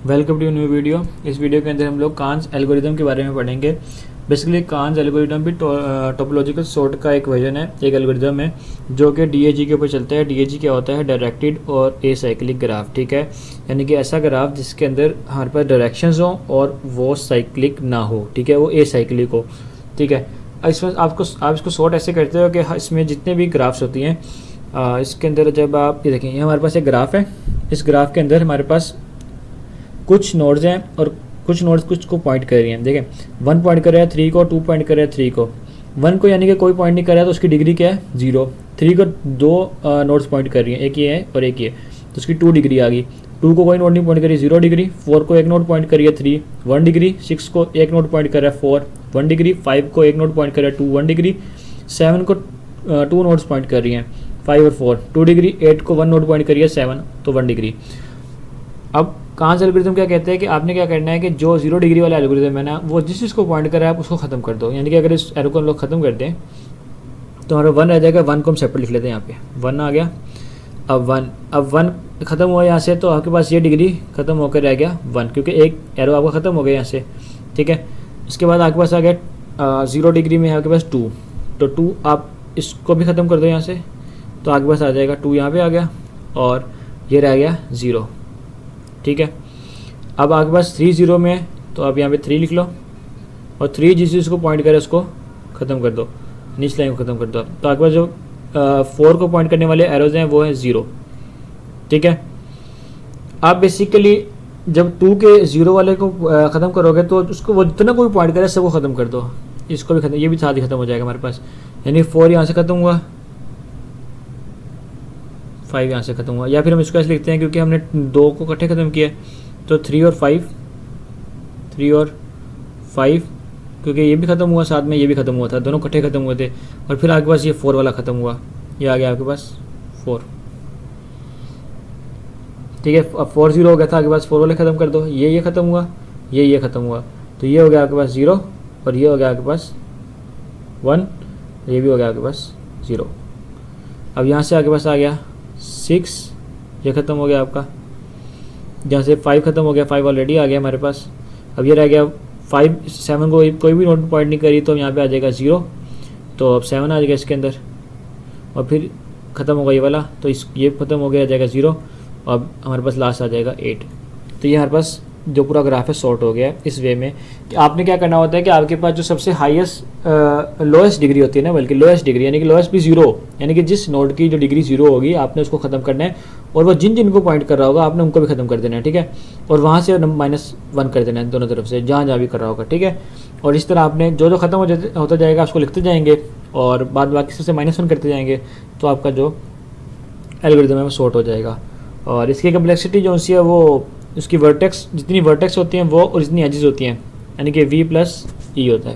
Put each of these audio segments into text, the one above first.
Welcome to new video. इस video के अंदर हम लोग कान्स एल्गोरिदम के बारे में पढ़ेंगे। बेसिकली कान्स एल्गोरिदम भी टोपोलॉजिकल सॉर्ट का एक वर्जन है, एक एल्गोरिदम है जो कि डीएजी के ऊपर चलता है। डीएजी क्या होता है? डायरेक्टेड और एसाइक्लिक ग्राफ, ठीक है। यानी कि ऐसा ग्राफ जिसके अंदर हमारे पास डायरेक्शंस हो और वो साइक्लिक ना हो, ठीक है, वो एसाइक्लिक हो, ठीक है। इसमें आप इसको सॉर्ट ऐसे करते हो कि इसमें जितने भी ग्राफ्स होती हैं इसके अंदर जब आप ये देखें, ये हमारे पास एक ग्राफ है। इस ग्राफ के अंदर हमारे पास कुछ नोड्स हैं और कुछ नोड्स कुछ को पॉइंट कर रही हैं। देखें 1 पॉइंट कर रहा है 3 को, 2 पॉइंट कर रहा है 3 को। 1 को यानी कि कोई पॉइंट नहीं कर रहा है तो उसकी डिग्री क्या है? 0। 3 को 2 नोड्स पॉइंट कर रही हैं, एक ये है और एक ये, तो उसकी 2 डिग्री आ गई। 2 को कोई नोड नहीं पॉइंट करी, 0 डिग्री। 4 को एक नोड पॉइंट करी है 3, 1 डिग्री। 6 को एक नोड पॉइंट कर रहा है 4, 1 डिग्री। 5 को एक नोड पॉइंट कर रहा है 2, 1 डिग्री। 7 को 2 नोड्स पॉइंट कर रही हैं 5 और 4, 2 डिग्री। 8 को 1 नोड पॉइंट करी है 7, तो 1 डिग्री। अब कान्स एल्गोरिथम क्या कहते हैं कि आपने क्या करना है कि जो 0 डिग्री वाला एल्गोरिथम है ना, वो जिस चीज़ को पॉइंट कर रहा है आप उसको ख़त्म कर दो। यानी कि अगर इस एरो को हम लोग ख़त्म कर दें तो हमारा 1 रह जाएगा। 1 को हम सेपरेट लिख लेते हैं, यहाँ पे 1 आ गया। अब 1 ख़त्म हुआ यहाँ से, तो आपके पास ये डिग्री ख़त्म होकर रह गया 1, क्योंकि एक एरो आपका ख़त्म हो गया यहाँ से, ठीक है। इसके बाद आपके पास आ गया 0 डिग्री में आपके पास 2, तो 2 आप इसको भी ख़त्म कर दो यहाँ से, तो आपके पास आ जाएगा 2 यहाँ पे आ गया और ये रह गया 0, ठीक है। अब आपके पास 3 0 में है तो आप यहाँ पे 3 लिख लो और 3 जिस चीज़ को पॉइंट करे उसको ख़त्म कर दो, निचली लाइन को ख़त्म कर दो। तो आपके पास जो 4 को पॉइंट करने वाले एरोज हैं वो है 0, ठीक है। आप बेसिकली जब 2 के 0 वाले को ख़त्म करोगे तो उसको वो जितना कोई पॉइंट करे सबको ख़त्म कर दो। इसको भी ख़त्म, ये भी साथ ही ख़त्म हो जाएगा हमारे पास। यानी 4 यहाँ से ख़त्म हुआ, 5 यहाँ से ख़त्म हुआ। या फिर हम इसको ऐसे लिखते हैं क्योंकि हमने 2 को इकट्ठे ख़त्म किया, तो 3 और 5, 3 और 5, क्योंकि ये भी ख़त्म हुआ साथ में, ये भी ख़त्म हुआ था, दोनों इकट्ठे ख़त्म हुए थे। और फिर आपके पास ये 4 वाला ख़त्म हुआ, ये आ गया आपके पास 4, ठीक है। अब 4 0 हो गया था, आपके पास 4 वाले ख़त्म कर दो। ये ख़त्म हुआ, ये ख़त्म हुआ, तो ये हो गया आपके पास 0 और ये हो गया आपके पास 1, ये भी हो गया आपके पास 0। अब यहाँ से आपके पास आ गया 6, ये ख़त्म हो गया आपका। जहाँ से 5 ख़त्म हो गया, 5 ऑलरेडी आ गया हमारे पास। अब ये रह गया 5, 7 को कोई भी नोट पॉइंट नहीं करी तो यहाँ पे आ जाएगा 0, तो अब 7 आ जाएगा इसके अंदर और फिर ख़त्म होगा ये वाला, तो ये ख़त्म हो गया, आ जाएगा 0। अब हमारे पास लास्ट आ जाएगा 8। तो ये हमारे पास जो पूरा ग्राफ है सॉर्ट हो गया है इस वे में कि आपने क्या करना होता है कि आपके पास जो सबसे हाईएस्ट लोएस्ट डिग्री होती है ना, बल्कि लोएस्ट डिग्री यानी कि लोएस्ट भी 0, यानी कि जिस नोड की जो डिग्री 0 होगी आपने उसको ख़त्म करना है और वो जिन को पॉइंट कर रहा होगा आपने उनको भी ख़त्म कर देना है, ठीक है। और वहाँ से -1 कर देना है दोनों तरफ से, जहाँ भी कर रहा होगा, ठीक है। और इस तरह आपने जो ख़त्म होता जाएगा उसको लिखते जाएंगे और बाद बाकी सबसे -1 करते जाएंगे, तो आपका जो एल्गोरिथम है वो सॉर्ट हो जाएगा। और इसकी कम्प्लेक्सिटी जो सी है वो उसकी वर्टेक्स, जितनी वर्टेक्स होती हैं वो और जितनी एजेस होती हैं, यानी कि V + E होता है।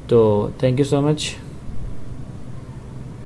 तो थैंक यू सो मच।